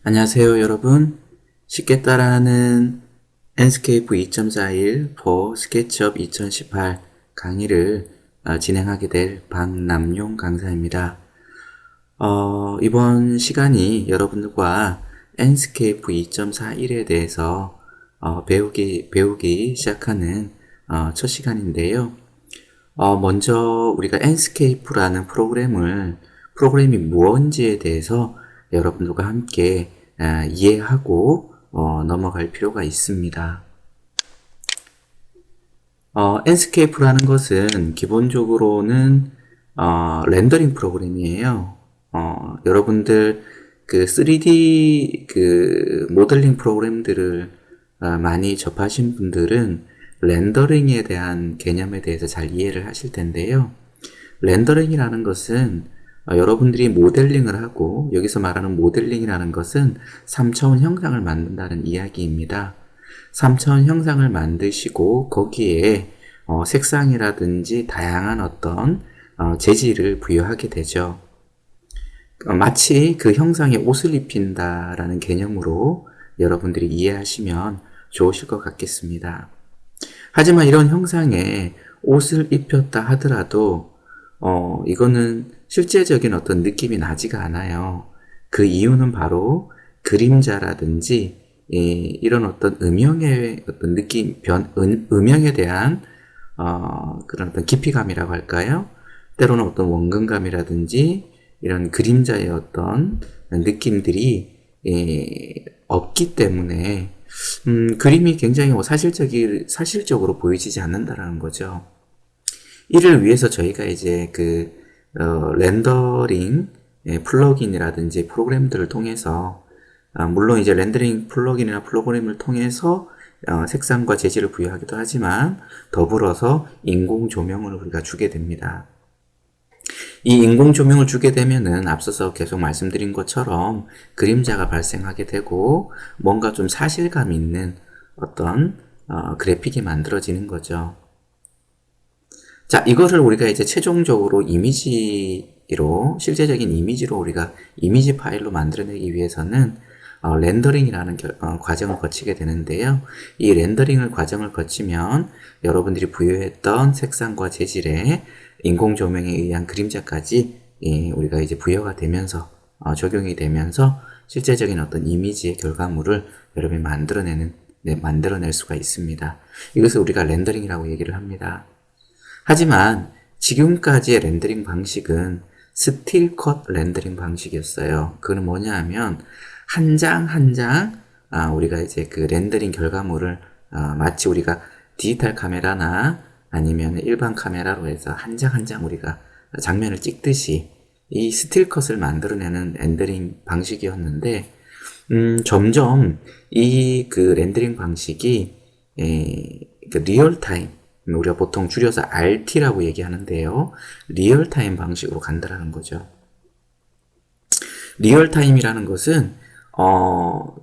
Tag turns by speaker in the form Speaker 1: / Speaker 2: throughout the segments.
Speaker 1: 안녕하세요, 여러분. 쉽게 따라하는 enscape 2.41 for SketchUp 2018 강의를 진행하게 될 박남용 강사입니다. 이번 시간이 여러분들과 enscape 2.41에 대해서 배우기 시작하는 첫 시간인데요. 먼저 우리가 enscape라는 프로그램이 무엇인지에 대해서 여러분들과 함께 이해하고 넘어갈 필요가 있습니다. enscape라는 것은 기본적으로는 렌더링 프로그램이에요. 여러분들 그 3D 그 모델링 프로그램들을 많이 접하신 분들은 렌더링에 대한 개념에 대해서 잘 이해를 하실 텐데요. 렌더링이라는 것은 여러분들이 모델링을 하고, 여기서 말하는 모델링이라는 것은 3차원 형상을 만든다는 이야기입니다. 3차원 형상을 만드시고 거기에 색상이라든지 다양한 어떤 재질을 부여하게 되죠. 마치 그 형상에 옷을 입힌다라는 개념으로 여러분들이 이해하시면 좋으실 것 같겠습니다. 하지만 이런 형상에 옷을 입혔다 하더라도 이거는 실제적인 어떤 느낌이 나지가 않아요. 그 이유는 바로 그림자라든지 이런 어떤 음영의 어떤 음영에 대한 그런 어떤 깊이감이라고 할까요? 때로는 어떤 원근감이라든지 이런 그림자의 어떤 느낌들이 없기 때문에 그림이 굉장히 사실적으로 보이지 않는다라는 거죠. 이를 위해서 저희가 이제 렌더링 플러그인이라든지 프로그램들을 통해서 물론 이제 렌더링 플러그인이나 프로그램을 통해서 색상과 재질을 부여하기도 하지만 더불어서 인공 조명을 우리가 주게 됩니다. 이 인공 조명을 주게 되면은 앞서서 계속 말씀드린 것처럼 그림자가 발생하게 되고 뭔가 좀 사실감 있는 어떤 그래픽이 만들어지는 거죠. 자, 이거를 우리가 이제 최종적으로 실제적인 이미지로 우리가 이미지 파일로 만들어내기 위해서는 렌더링이라는 과정을 거치게 되는데요. 이 렌더링을 과정을 거치면 여러분들이 부여했던 색상과 재질에 인공 조명에 의한 그림자까지 우리가 이제 부여가 되면서 적용이 되면서 실제적인 어떤 이미지의 결과물을 여러분이 만들어낼 수가 있습니다. 이것을 우리가 렌더링이라고 얘기를 합니다. 하지만 지금까지의 렌더링 방식은 스틸 컷 렌더링 방식이었어요. 그건 뭐냐 하면 한 장 한 장 우리가 이제 그 렌더링 결과물을 마치 우리가 디지털 카메라나 아니면 일반 카메라로 해서 한 장 한 장 우리가 장면을 찍듯이 이 스틸 컷을 만들어내는 렌더링 방식이었는데 점점 이 그 렌더링 방식이 그 리얼타임, 우리가 보통 줄여서 RT라고 얘기하는데요. 리얼타임 방식으로 간다라는 거죠. 리얼타임이라는 것은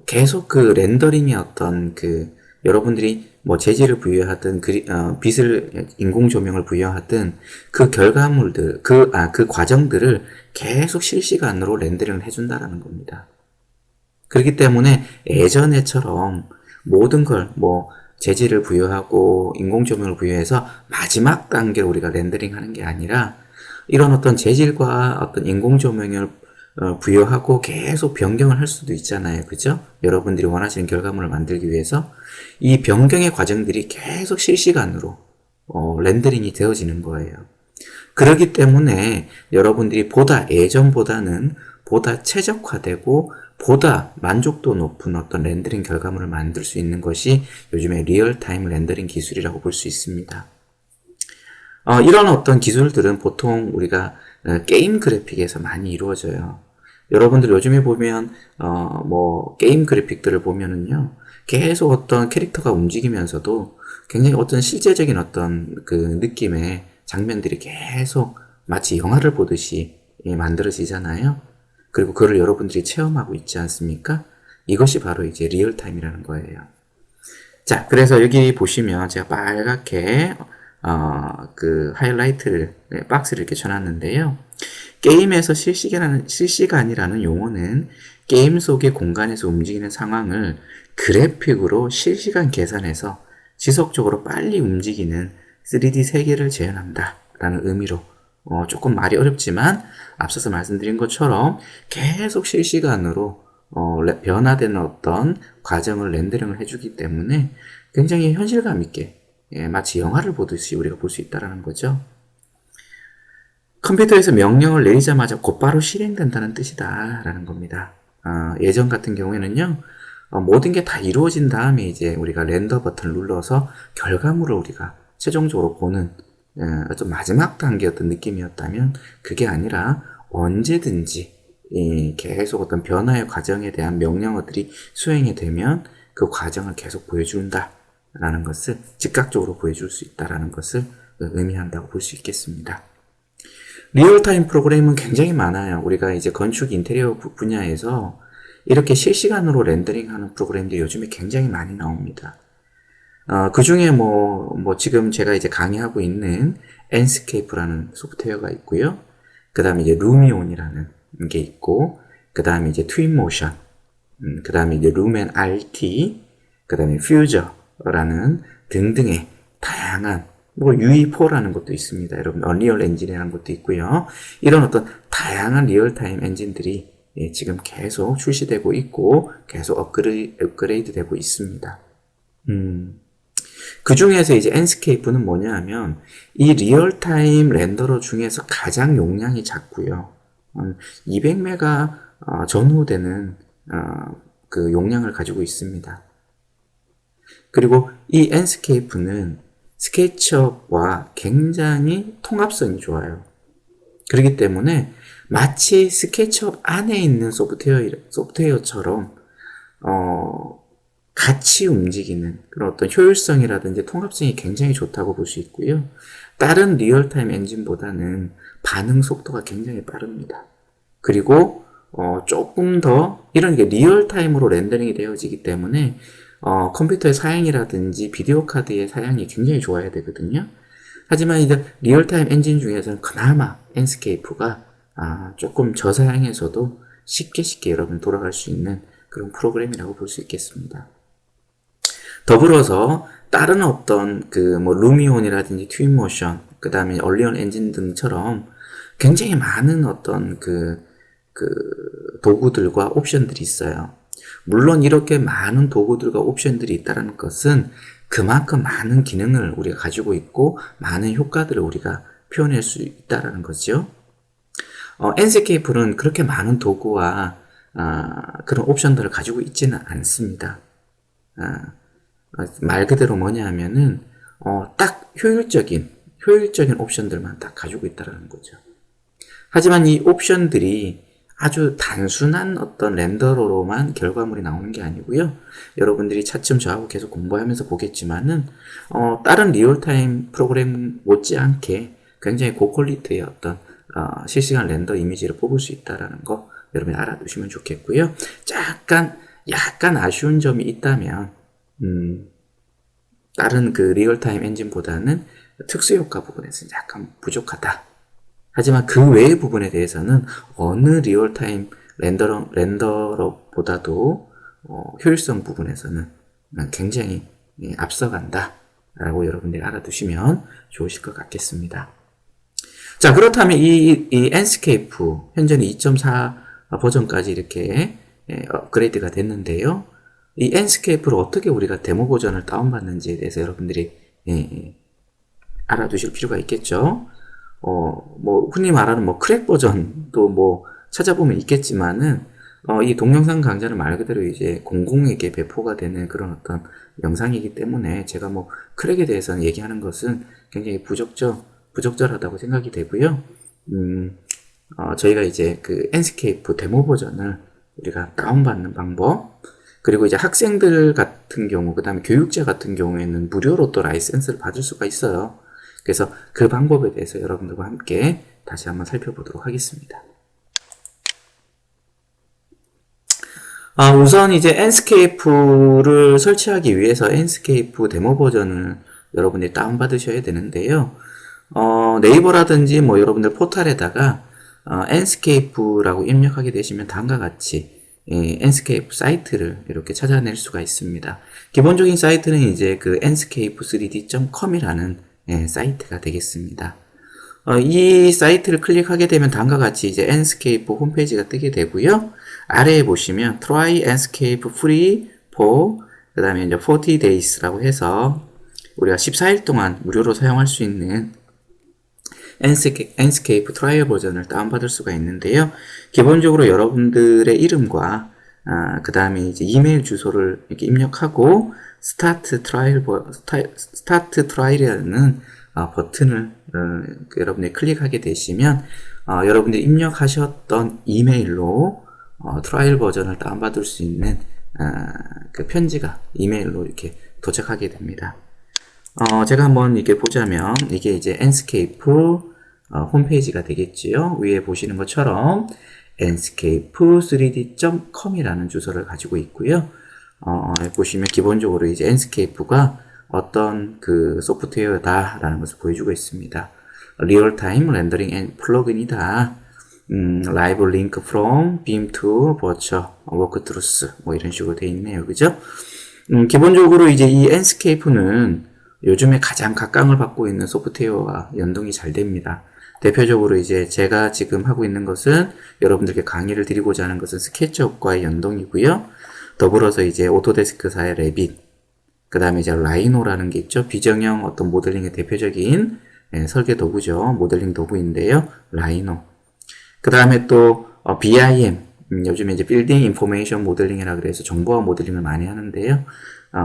Speaker 1: 계속 그 렌더링의 어떤 여러분들이 뭐 재질을 부여하든 빛을 인공 조명을 부여하든 그 결과물들 그 과정들을 계속 실시간으로 렌더링을 해준다라는 겁니다. 그렇기 때문에 예전에처럼 모든 걸 재질을 부여하고 인공 조명을 부여해서 마지막 단계로 우리가 렌더링 하는 게 아니라 이런 어떤 재질과 어떤 인공 조명을 부여하고 계속 변경을 할 수도 있잖아요. 그죠? 여러분들이 원하시는 결과물을 만들기 위해서 이 변경의 과정들이 계속 실시간으로 렌더링이 되어지는 거예요. 그렇기 때문에 여러분들이 예전보다는 보다 최적화되고 보다 만족도 높은 어떤 렌더링 결과물을 만들 수 있는 것이 요즘의 리얼타임 렌더링 기술이라고 볼 수 있습니다. 이런 어떤 기술들은 보통 우리가 게임 그래픽에서 많이 이루어져요. 여러분들 요즘에 보면 게임 그래픽들을 보면은요, 계속 어떤 캐릭터가 움직이면서도 굉장히 어떤 실제적인 어떤 그 느낌의 장면들이 계속 마치 영화를 보듯이 만들어지잖아요. 그리고 그걸 여러분들이 체험하고 있지 않습니까? 이것이 바로 이제 리얼타임이라는 거예요. 자, 그래서 여기 보시면 제가 빨갛게 그 하이라이트를 박스를 이렇게 쳐놨는데요. 게임에서 실시간이라는 용어는 게임 속의 공간에서 움직이는 상황을 그래픽으로 실시간 계산해서 지속적으로 빨리 움직이는 3D 세계를 재현한다 라는 의미로 조금 말이 어렵지만 앞서서 말씀드린 것처럼 계속 실시간으로 변화되는 어떤 과정을 렌더링을 해주기 때문에 굉장히 현실감 있게 마치 영화를 보듯이 우리가 볼 수 있다는 거죠. 컴퓨터에서 명령을 내리자마자 곧바로 실행된다는 뜻이다 라는 겁니다. 예전 같은 경우에는요, 모든 게 다 이루어진 다음에 이제 우리가 렌더 버튼을 눌러서 결과물을 우리가 최종적으로 보는 어떤 마지막 단계였던 느낌이었다면 그게 아니라 언제든지 계속 어떤 변화의 과정에 대한 명령어들이 수행이 되면 그 과정을 계속 보여준다 라는 것을 즉각적으로 보여줄 수 있다라는 것을 의미한다고 볼 수 있겠습니다. 리얼타임 프로그램은 굉장히 많아요. 우리가 이제 건축 인테리어 분야에서 이렇게 실시간으로 렌더링하는 프로그램들이 요즘에 굉장히 많이 나옵니다. 그 중에 지금 제가 이제 강의하고 있는 enscape라는 소프트웨어가 있고요. 그 다음에 이제 루미온이라는 게 있고, 그 다음에 이제 트윈모션, 그 다음에 이제 루멘 RT, 그 다음에 퓨저라는 등등의 다양한 UE4라는 것도 있습니다. 여러분, 언리얼 엔진이라는 것도 있고요. 이런 어떤 다양한 리얼타임 엔진들이 지금 계속 출시되고 있고 계속 업그레이드 되고 있습니다. 그 중에서 이제 엔스케이프는 뭐냐 하면 이 리얼타임 렌더러 중에서 가장 용량이 작고요. 200메가 전후 되는 그 용량을 가지고 있습니다. 그리고 이 엔스케이프는 스케치업과 굉장히 통합성이 좋아요. 그렇기 때문에 마치 스케치업 안에 있는 소프트웨어처럼 같이 움직이는 그런 어떤 효율성이라든지 통합성이 굉장히 좋다고 볼 수 있고요. 다른 리얼타임 엔진보다는 반응 속도가 굉장히 빠릅니다. 그리고 조금 더 이런 게 리얼타임으로 렌더링이 되어지기 때문에 컴퓨터의 사양이라든지 비디오 카드의 사양이 굉장히 좋아야 되거든요. 하지만 이제 리얼타임 엔진 중에서는 그나마 엔스케이프가 조금 저사양에서도 쉽게 여러분 돌아갈 수 있는 그런 프로그램이라고 볼 수 있겠습니다. 더불어서 다른 어떤 루미온이라든지 트윈모션, 그 다음에 얼리언 엔진 등처럼 굉장히 많은 어떤 도구들과 옵션들이 있어요. 물론 이렇게 많은 도구들과 옵션들이 있다는 것은 그만큼 많은 기능을 우리가 가지고 있고 많은 효과들을 우리가 표현할 수 있다는 거죠. 엔스케이프는 그렇게 많은 도구와 그런 옵션들을 가지고 있지는 않습니다. 말 그대로 뭐냐 하면은 딱 효율적인 옵션들만 딱 가지고 있다는 거죠. 하지만 이 옵션들이 아주 단순한 어떤 렌더로만 결과물이 나오는 게 아니고요. 여러분들이 차츰 저하고 계속 공부하면서 보겠지만은 다른 리얼타임 프로그램 못지않게 굉장히 고퀄리티의 어떤 실시간 렌더 이미지를 뽑을 수 있다는 거 여러분이 알아두시면 좋겠고요. 약간 아쉬운 점이 있다면 다른 리얼타임 엔진보다는 특수효과 부분에서 약간 부족하다. 하지만 그 외의 부분에 대해서는 어느 리얼타임 렌더러보다도 효율성 부분에서는 굉장히 앞서간다 라고 여러분들이 알아두시면 좋으실 것 같겠습니다. 자, 그렇다면 이 엔스케이프 현재는 2.4 버전까지 이렇게 업그레이드가 됐는데요. 이 엔스케이프를 어떻게 우리가 데모 버전을 다운받는지에 대해서 여러분들이 알아두실 필요가 있겠죠. 흔히 말하는 크랙 버전도 찾아보면 있겠지만은, 이 동영상 강좌는 말 그대로 이제 공공에게 배포가 되는 그런 어떤 영상이기 때문에 제가 크랙에 대해서는 얘기하는 것은 굉장히 부적절하다고 생각이 되고요. 저희가 이제 엔스케이프 데모 버전을 우리가 다운받는 방법, 그리고 이제 학생들 같은 경우, 그 다음에 교육자 같은 경우에는 무료로 또 라이센스를 받을 수가 있어요. 그래서 그 방법에 대해서 여러분들과 함께 다시 한번 살펴보도록 하겠습니다. 우선 이제 엔스케이프를 설치하기 위해서 엔스케이프 데모 버전을 여러분들이 다운받으셔야 되는데요. 네이버라든지 여러분들 포털에다가 엔스케이프라고 입력하게 되시면 다음과 같이 enscape 사이트를 이렇게 찾아낼 수가 있습니다. 기본적인 사이트는 이제 그 enscape3d.com이라는 사이트가 되겠습니다. 이 사이트를 클릭하게 되면 다음과 같이 이제 enscape 홈페이지가 뜨게 되고요. 아래에 보시면 try enscape free for 그 다음에 이제 40 days라고 해서 우리가 14일 동안 무료로 사용할 수 있는 enscape 트라이얼 버전을 다운받을 수가 있는데요. 기본적으로 여러분들의 이름과 그 다음에 이제 이메일 주소를 이렇게 입력하고 스타트 트라이얼이라는 버튼을 여러분이 클릭하게 되시면 여러분들이 입력하셨던 이메일로 트라이얼 버전을 다운받을 수 있는 그 편지가 이메일로 이렇게 도착하게 됩니다. 제가 한번 이렇게 보자면 이게 이제 enscape 홈페이지가 되겠지요. 위에 보시는 것처럼 enscape3d.com이라는 주소를 가지고 있고요. 보시면 기본적으로 이제 enscape가 어떤 그 소프트웨어다라는 것을 보여주고 있습니다. 리얼타임 렌더링 앤 플러그인이다. 라이브 링크 from beam to virtual workthroughs 뭐 이런 식으로 되어 있네요. 그죠? 기본적으로 이제 이 enscape는 요즘에 가장 각광을 받고 있는 소프트웨어와 연동이 잘 됩니다. 대표적으로 이제 제가 지금 하고 있는 것은 여러분들께 강의를 드리고자 하는 것은 스케치업과의 연동이고요. 더불어서 이제 오토데스크사의 레빗, 그 다음에 이제 라이노라는 게 있죠. 비정형 어떤 모델링의 대표적인 설계 도구죠. 모델링 도구인데요. 라이노. 그 다음에 또 BIM, 요즘에 이제 빌딩 인포메이션 모델링이라 그래서 정보화 모델링을 많이 하는데요.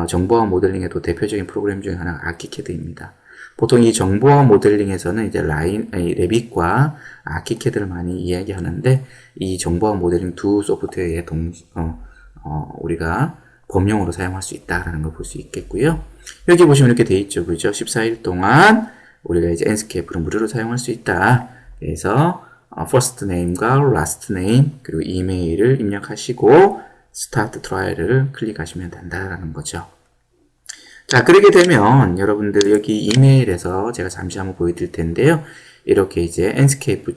Speaker 1: 정보화 모델링에도 대표적인 프로그램 중에 하나가 아키캐드입니다. 보통 이 정보화 모델링에서는 이제 레빗과 아키캐드를 많이 이야기하는데 이 정보화 모델링 두 소프트웨어의 우리가 범용으로 사용할 수 있다라는 걸 볼 수 있겠고요. 여기 보시면 이렇게 돼 있죠, 그죠? 14일 동안 우리가 이제 enscape를 무료로 사용할 수 있다. 그래서 first name과 last name 그리고 이메일을 입력하시고 스타트 트라이얼을 클릭하시면 된다라는 거죠. 자, 그렇게 되면 여러분들 여기 이메일에서 제가 잠시 한번 보여드릴 텐데요. 이렇게 이제 enscape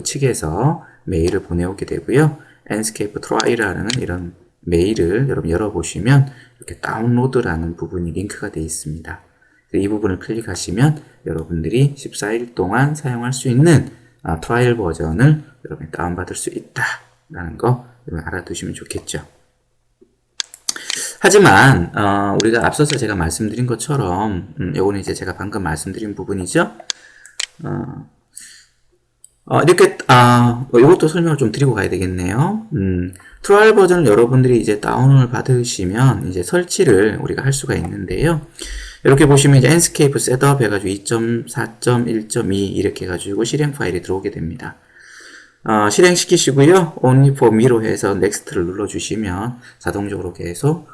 Speaker 1: 측에서 메일을 보내오게 되고요. enscape try라는 이런 메일을 여러분 열어보시면 이렇게 다운로드라는 부분이 링크가 되어 있습니다. 이 부분을 클릭하시면 여러분들이 14일 동안 사용할 수 있는 트라이얼 버전을 여러분이 다운받을 수 있다라는 거 알아두시면 좋겠죠. 하지만 우리가 앞서서 제가 말씀드린 것처럼 요거는 이제 제가 방금 말씀드린 부분이죠. 이렇게 이것도 설명을 좀 드리고 가야 되겠네요. 트라이얼 버전을 여러분들이 이제 다운을 받으시면 이제 설치를 우리가 할 수가 있는데요. 이렇게 보시면 이제 enscape 셋업 해가지고 2.4.1.2 이렇게 해가지고 실행 파일이 들어오게 됩니다. 실행시키시고요. only for me로 해서 next를 눌러주시면 자동적으로 계속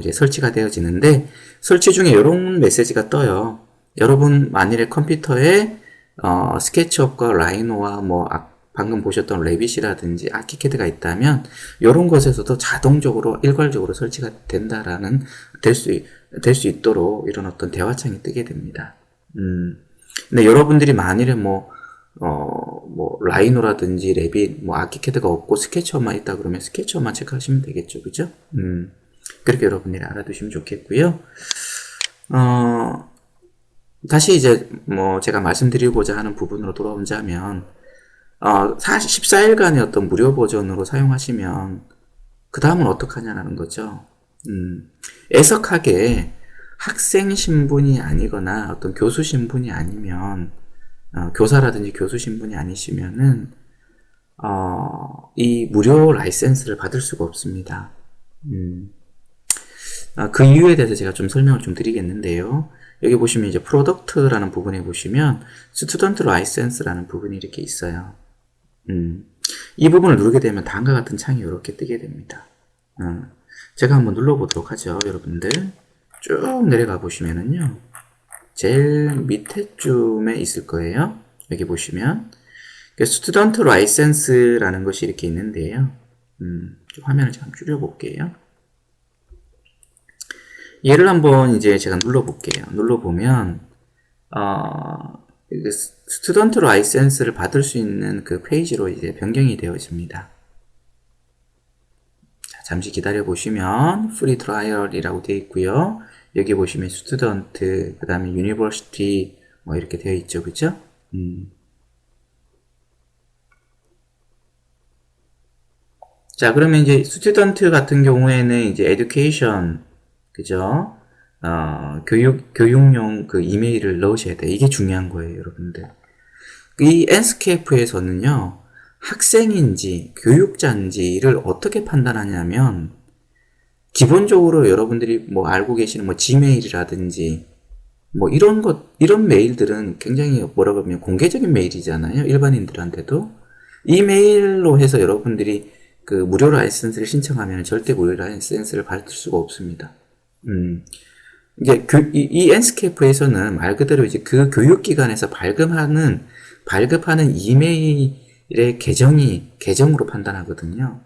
Speaker 1: 이제 설치가 되어지는데 설치 중에 이런 메시지가 떠요. 여러분 만일에 컴퓨터에 스케치업과 라이노와 뭐 방금 보셨던 레빗이라든지 아키캐드가 있다면 이런 것에서도 자동적으로 일괄적으로 설치가 된다라는 될 수 있도록 이런 어떤 대화창이 뜨게 됩니다. 근데 여러분들이 만일에 뭐 라이노라든지 레빗, 뭐 아키캐드가 없고 스케치업만 있다 그러면 스케치업만 체크하시면 되겠죠, 그죠? 그렇게 여러분들이 알아두시면 좋겠고요. 다시 이제 뭐 제가 말씀드리고자 하는 부분으로 돌아오자면 14일간의 어떤 무료 버전으로 사용하시면 그 다음은 어떡하냐는 거죠. 애석하게 학생 신분이 아니거나 어떤 교수 신분이 아니면 교사라든지 교수 신분이 아니시면은 이 무료 라이센스를 받을 수가 없습니다. 그 이유에 대해서 제가 좀 설명을 좀 드리겠는데요. 여기 보시면 이제 프로덕트라는 부분에 보시면 스튜던트 라이센스라는 부분이 이렇게 있어요. 이 부분을 누르게 되면 다음과 같은 창이 이렇게 뜨게 됩니다. 제가 한번 눌러보도록 하죠, 여러분들. 쭉 내려가 보시면은요, 제일 밑에 쯤에 있을 거예요. 여기 보시면 스튜던트 라이센스라는 것이 이렇게 있는데요. 좀 화면을 좀 줄여볼게요. 얘를 한번 이제 제가 눌러볼게요. 눌러보면 스튜던트 라이센스를 받을 수 있는 그 페이지로 이제 변경이 되어집니다. 잠시 기다려 보시면 free trial이라고 되어 있고요. 여기 보시면 student, 그 다음에 university 뭐 이렇게 되어 있죠, 그죠? 자, 그러면 이제 스튜던트 같은 경우에는 이제 education, 그죠? 교육용 그 이메일을 넣으셔야 돼. 이게 중요한 거예요, 여러분들. 이 엔스케이프에서는요, 학생인지 교육자인지를 어떻게 판단하냐면, 기본적으로 여러분들이 뭐 알고 계시는 뭐 지메일이라든지, 뭐 이런 메일들은 굉장히 뭐라고 하면 공개적인 메일이잖아요. 일반인들한테도. 이 메일로 해서 여러분들이 그 무료 라이센스를 신청하면 절대 무료 라이센스를 받을 수가 없습니다. 이제 이 엔스케이프에서는 말 그대로 이제 그 교육기관에서 발급하는 이메일의 계정으로 판단하거든요.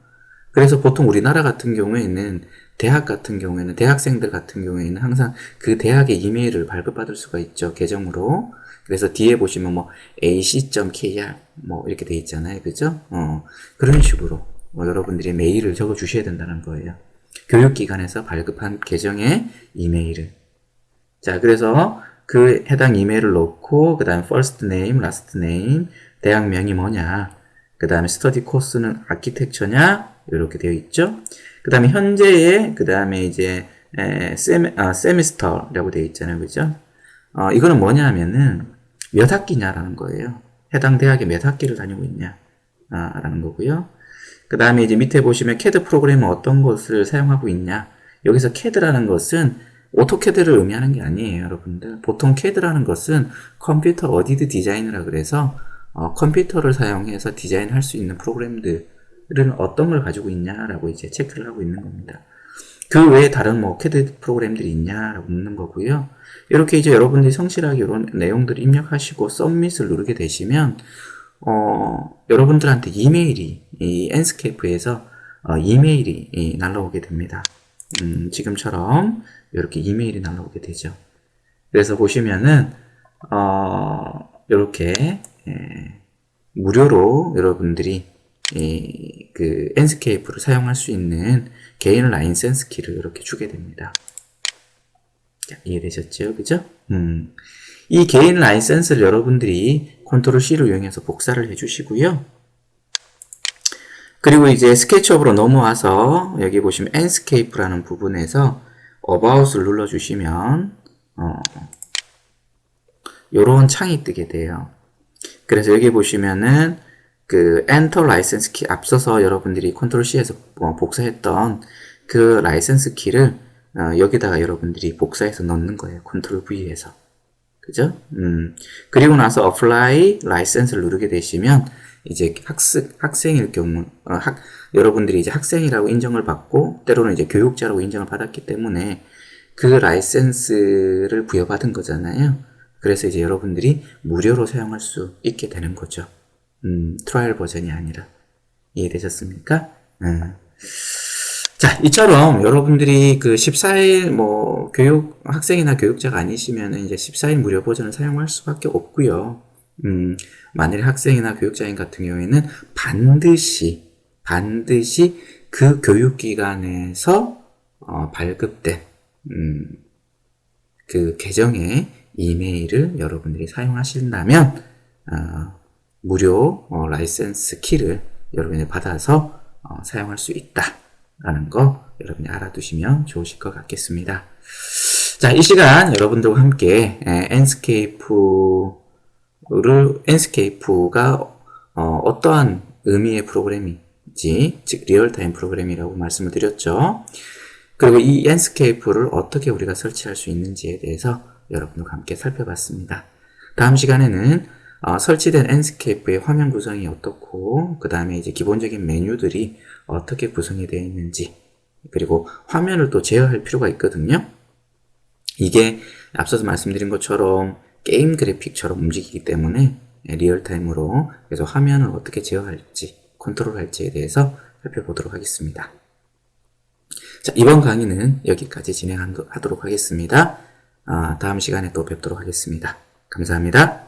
Speaker 1: 그래서 보통 우리나라 같은 경우에는 대학생들 같은 경우에는 항상 그 대학의 이메일을 발급받을 수가 있죠. 계정으로. 그래서 뒤에 보시면 뭐 ac.kr 뭐 이렇게 돼 있잖아요. 그죠? 그런 식으로 여러분들이 메일을 적어 주셔야 된다는 거예요. 교육기관에서 발급한 계정의 이메일을. 자, 그래서 그 해당 이메일을 넣고, 그 다음에 first name, last name, 대학명이 뭐냐, 그 다음에 스터디 코스는 아키텍처냐, 이렇게 되어 있죠. 그 다음에 현재의, 그 다음에 이제, 세미스터라고 되어 있잖아요. 그죠? 이거는 뭐냐 하면은, 몇 학기냐라는 거예요. 해당 대학에 몇 학기를 다니고 있냐, 라는 거고요. 그 다음에 이제 밑에 보시면 CAD 프로그램은 어떤 것을 사용하고 있냐. 여기서 CAD라는 것은 오토캐드를 의미하는 게 아니에요, 여러분들. 보통 CAD라는 것은 컴퓨터 어디드 디자인이라 그래서 컴퓨터를 사용해서 디자인할 수 있는 프로그램들은 어떤 걸 가지고 있냐라고 이제 체크를 하고 있는 겁니다. 그 외에 다른 뭐 CAD 프로그램들이 있냐라고 묻는 거고요. 이렇게 이제 여러분들이 성실하게 이런 내용들을 입력하시고 서밋을 누르게 되시면 여러분들한테 이 엔스케이프에서 이메일이 날라오게 됩니다. 지금처럼 이렇게 이메일이 날라오게 되죠. 그래서 보시면은 이렇게 무료로 여러분들이 그 엔스케이프를 사용할 수 있는 개인 라이센스 키를 이렇게 주게 됩니다. 자, 이해되셨죠? 그죠? 이 개인 라이센스를 여러분들이 컨트롤 C를 이용해서 복사를 해주시고요. 그리고 이제 스케치업으로 넘어와서 여기 보시면 엔스케이프라는 부분에서 About을 눌러주시면 요런 창이 뜨게 돼요. 그래서 여기 보시면은 그 Enter 라이센스 키 앞서서 여러분들이 컨트롤 C에서 복사했던 그 라이센스 키를 여기다가 여러분들이 복사해서 넣는 거예요. 컨트롤 V에서. 그죠? 그리고 나서 apply license를 누르게 되시면 이제 학생일 경우 여러분들이 이제 학생이라고 인정을 받고 때로는 이제 교육자라고 인정을 받았기 때문에 그 라이센스를 부여받은 거잖아요. 그래서 이제 여러분들이 무료로 사용할 수 있게 되는 거죠. 트라이얼 버전이 아니라. 이해되셨습니까? 자, 이처럼 여러분들이 그 14일 뭐 학생이나 교육자가 아니시면 이제 14일 무료 버전을 사용할 수밖에 없고요. 만일 학생이나 교육자인 같은 경우에는 반드시 그 교육기관에서 발급된 그 계정의 이메일을 여러분들이 사용하신다면 무료 라이센스 키를 여러분이 받아서 사용할 수 있다라는 거 여러분이 알아두시면 좋으실 것 같겠습니다. 자, 이 시간 여러분들과 함께 엔스케이프가 어떠한 의미의 프로그램인지, 즉 리얼타임 프로그램이라고 말씀을 드렸죠. 그리고 이 엔스케이프를 어떻게 우리가 설치할 수 있는지에 대해서 여러분들과 함께 살펴봤습니다. 다음 시간에는 설치된 엔스케이프의 화면 구성이 어떻고, 그 다음에 이제 기본적인 메뉴들이 어떻게 구성이 되어 있는지, 그리고 화면을 또 제어할 필요가 있거든요. 이게 앞서서 말씀드린 것처럼 게임 그래픽처럼 움직이기 때문에 리얼타임으로, 그래서 화면을 어떻게 제어할지, 컨트롤할지에 대해서 살펴보도록 하겠습니다. 자, 이번 강의는 여기까지 진행하도록 하겠습니다. 다음 시간에 또 뵙도록 하겠습니다. 감사합니다.